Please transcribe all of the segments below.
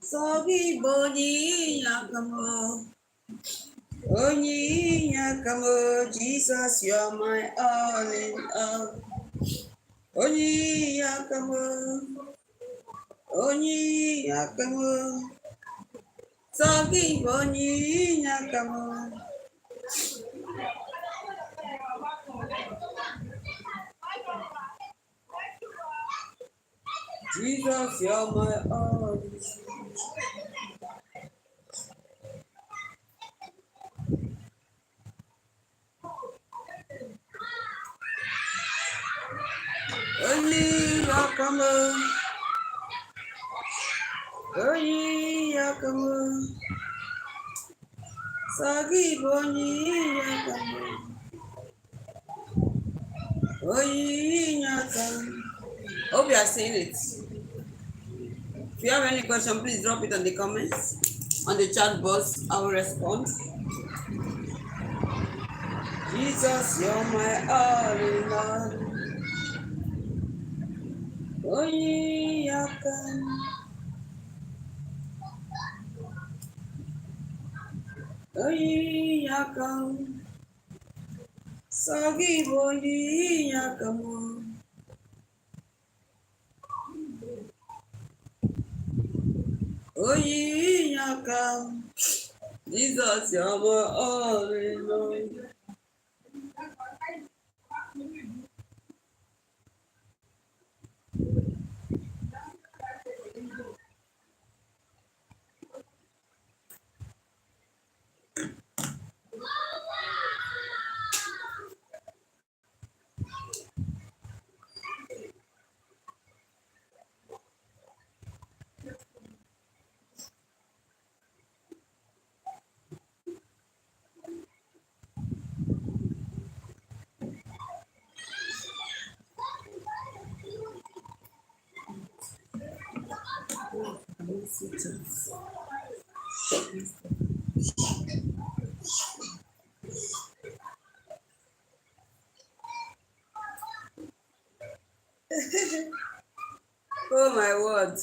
Sogi boni yakamo. Oni yakamo. Jesus, you're my all in all. Oni yakamo. Oni yakamo. Sogi boni yakamo. Jesus, you're my all. Only yakamo. Only yakamo. Sagi boni yakamo. Only yakamo. Hope you are seeing it. If you have any question, please drop it on the comments. On the chat box, I will respond. Jesus, you're my all in all. Only yakamo. Only yakamo. Sagi boni yakamo. Only yakamo. Jesus, you're my all in all. Oh my word.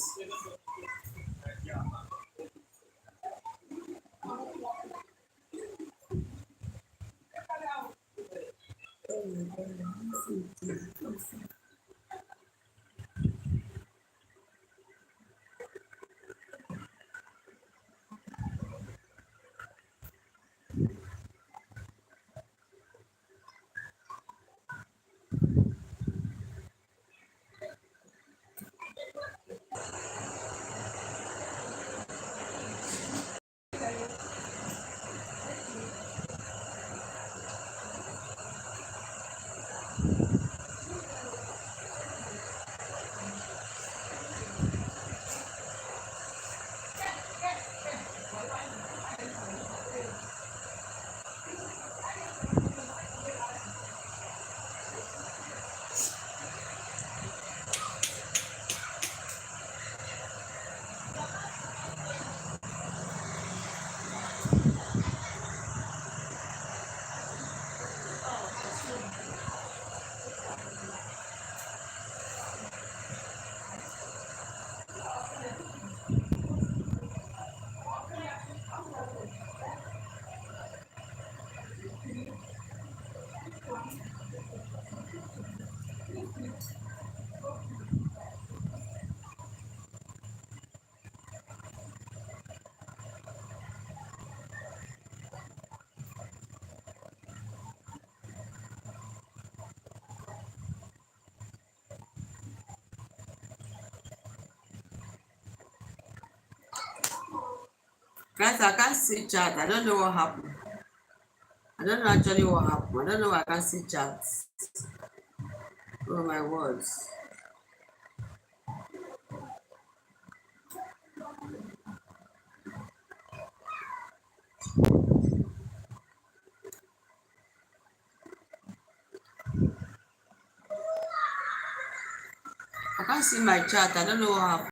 Guys, I can't see chat. I don't know what happened. I don't know actually what happened. I don't know why I can't see chat. Oh my words. I can't see my chat. I don't know what happened.